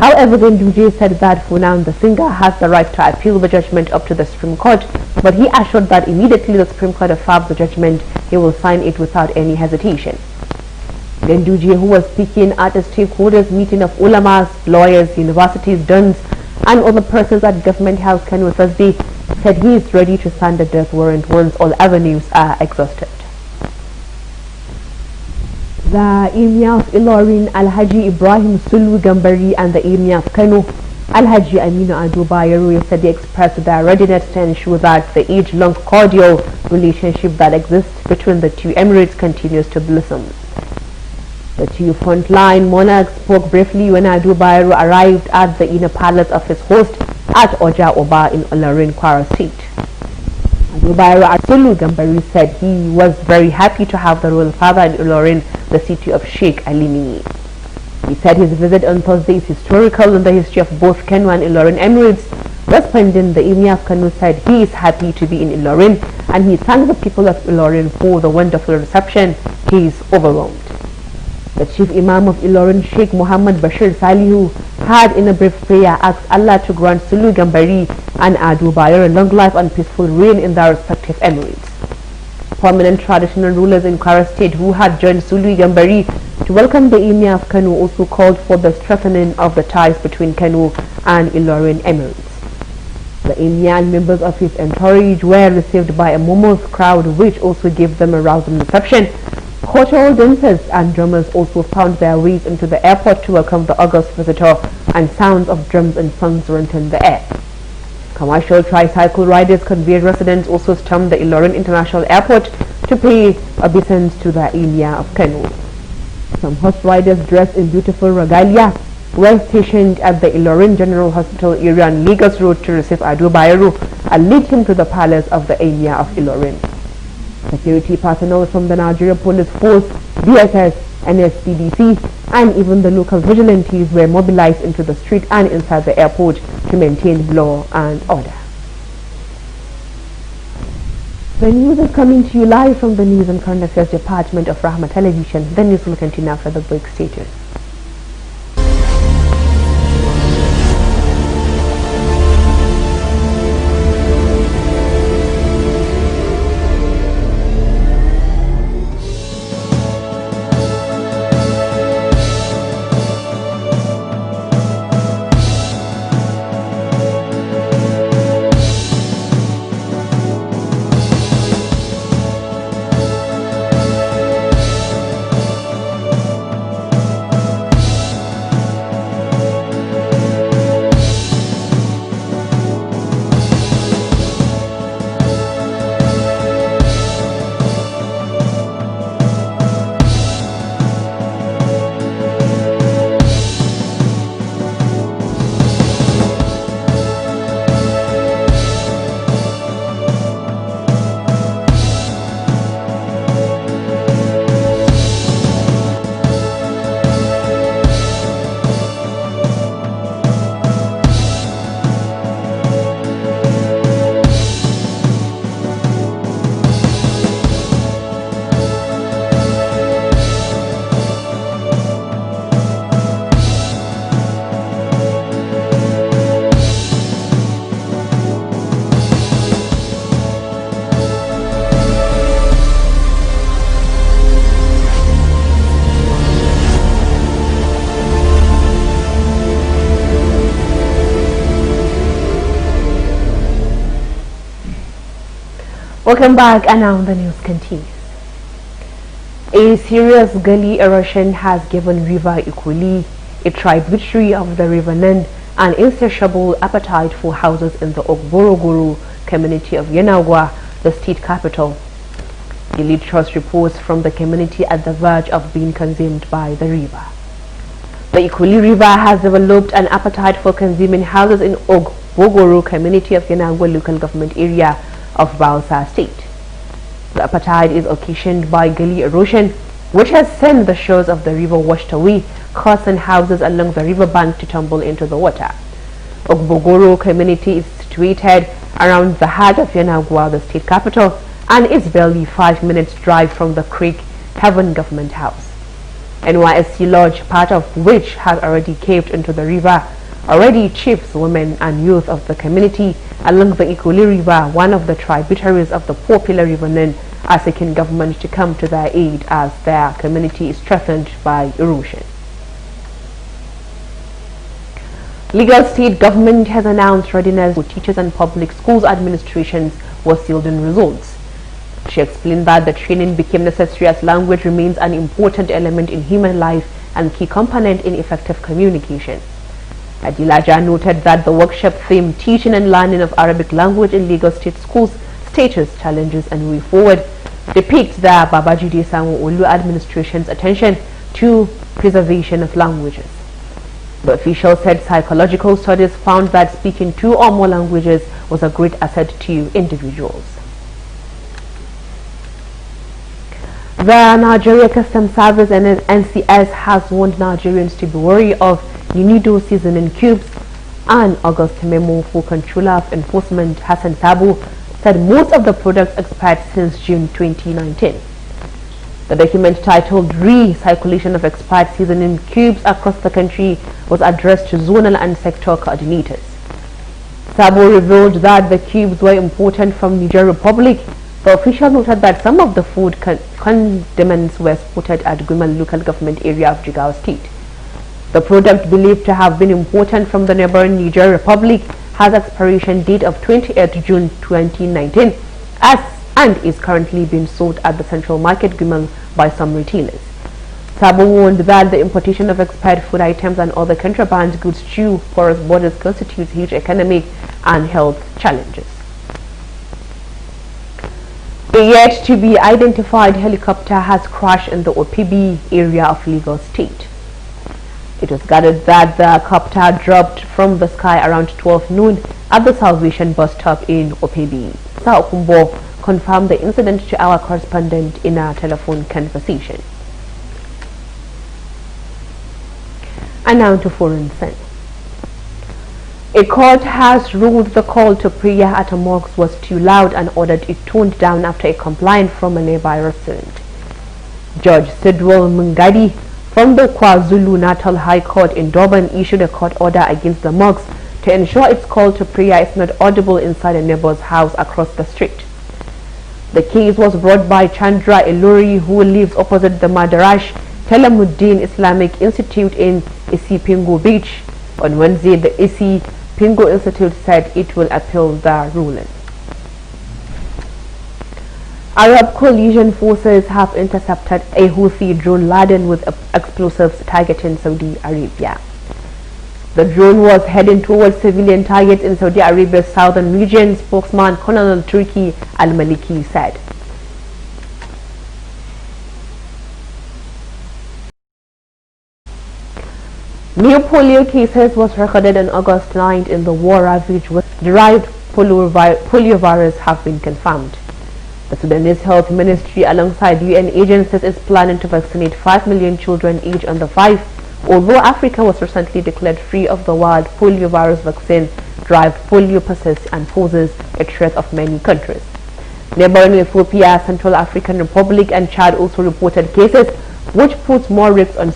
However, Ganduje said that for now the singer has the right to appeal the judgment up to the Supreme Court, but he assured that immediately the Supreme Court affirms the judgment, he will sign it without any hesitation. Ganduje, who was speaking at a stakeholders meeting of ulamas, lawyers, universities, dons, and other persons at Government House Kano Thursday, said he is ready to sign the death warrant once all avenues are exhausted. The Emir of Ilorin, Alhaji Ibrahim Sulu Gambari, and the Emir of Kano, Alhaji Aminu Ado Bayero, yesterday expressed their readiness to ensure that the age-long cordial relationship that exists between the two emirates continues to blossom. The two frontline monarchs spoke briefly when Ado Bayero arrived at the inner palace of his host at Oja Oba in Ilorin, Kwara State. Ado Bayero Sulu Gambari said he was very happy to have the royal father in Ilorin, the city of Sheikh Alimi. He said his visit on Thursday is historical in the history of both Kano and Ilorin Emirates. Responding, the Emir of Kano said he is happy to be in Ilorin and he thanked the people of Ilorin for the wonderful reception. He is overwhelmed. The chief imam of Ilorin, Sheikh Muhammad Bashir Salihu, had in a brief prayer asked Allah to grant Sulu Gambari and Ado Bayero long life and peaceful reign in their respective emirates. Prominent traditional rulers in Kwara State who had joined Sulu Gambari to welcome the Emir of Kano also called for the strengthening of the ties between Kano and Ilorin Emirates. The Emir and members of his entourage were received by a mammoth crowd, which also gave them a rousing reception. Cultural dancers and drummers also found their ways into the airport to welcome the august visitor, and sounds of drums and songs rent in the air. Commercial tricycle riders, conveyed residents also stormed the Ilorin International Airport to pay obeisance to the Emir of Kano. Some horse riders dressed in beautiful regalia were stationed at the Ilorin General Hospital area on Lagos Road to receive Ado Bayero and lead him to the palace of the Emir of Ilorin. Security personnel from the Nigeria Police Force, DSS, NSPDC, and even the local vigilantes were mobilized into the street and inside the airport to maintain law and order. The news is coming to you live from the News and Current Affairs Department of Rahma Television. The news will continue after the break. Stay tuned. Welcome back, and now the news continues. A serious gully erosion has given River Ikuli a tributary of the River Nand an insatiable appetite for houses in the Ogborogoro community of Yenagoa, the state capital. Daily Trust reports from the community at the verge of being consumed by the river. The Ikuli River has developed an appetite for consuming houses in Ogborogoro community of Yenagoa local government area of Bausa State. The appetite is occasioned by gully erosion, which has sent the shores of the river washed away, causing houses along the river bank to tumble into the water. Ogborogoro community is situated around the heart of Yenagoa, the state capital, and is barely 5 minutes drive from the Creek Heaven Government House. NYSC Lodge, part of which has already caved into the river, already chiefs, women and youth of the community along the Ikoli River, one of the tributaries of the popular River Nen, are seeking government to come to their aid as their community is threatened by erosion. Lagos State government has announced readiness for teachers and public schools administrations was yielding results. She explained that the training became necessary as language remains an important element in human life and key component in effective communication. Adilaja noted that the workshop theme Teaching and Learning of Arabic Language in Lagos State Schools, Status, Challenges and Way Forward depicts the Babajide Sanwo-Olu administration's attention to preservation of languages. The official said psychological studies found that speaking two or more languages was a great asset to individuals. The Nigeria Customs Service and NCS has warned Nigerians to be wary of Unido seasoning cubes. An August memo for Controller of Enforcement Hassan Sabo said most of the products expired since June 2019. The document titled Re-Circulation of Expired Seasoning Cubes Across the Country was addressed to zonal and sector coordinators. Sabo revealed that the cubes were imported from Niger Republic. The official noted that some of the food condiments were spotted at Gumal local government area of Jigawa State. The product, believed to have been imported from the neighboring Niger Republic, has expiration date of 28 June 2019 and is currently being sold at the Central Market Gumal by some retailers. Sabo warned that the importation of expired food items and other contraband goods through porous borders constitutes huge economic and health challenges. A yet to be identified helicopter has crashed in the OPB area of Lagos State. It was gathered that the copter dropped from the sky around 12 noon at the Salvation bus stop in OPB. Sa Okumbo confirmed the incident to our correspondent in a telephone conversation. And now to foreign sense. A court has ruled the call to prayer at a mosque was too loud and ordered it toned down after a complaint from a nearby resident. Judge Sidwell Mungadi from the KwaZulu-Natal High Court in Durban issued a court order against the mosque to ensure its call to prayer is not audible inside a neighbor's house across the street. The case was brought by Chandra Elori, who lives opposite the Madarash Telamuddin Islamic Institute in Isipingo Beach. On Wednesday, the Isipingo Institute said it will appeal the ruling. Arab coalition forces have intercepted a Houthi drone laden with explosives targeting Saudi Arabia. The drone was heading towards civilian targets in Saudi Arabia's southern region, spokesman Colonel Turki Al-Maliki said. New polio cases was recorded on August 9th in the war-ravaged West-derived poliovirus have been confirmed. The Sudanese Health Ministry alongside UN agencies is planning to vaccinate 5 million children aged under 5, although Africa was recently declared free of the wild poliovirus vaccine-derived polio persists and poses a threat of many countries. Neighboring Ethiopia, Central African Republic and Chad also reported cases, which puts more risks on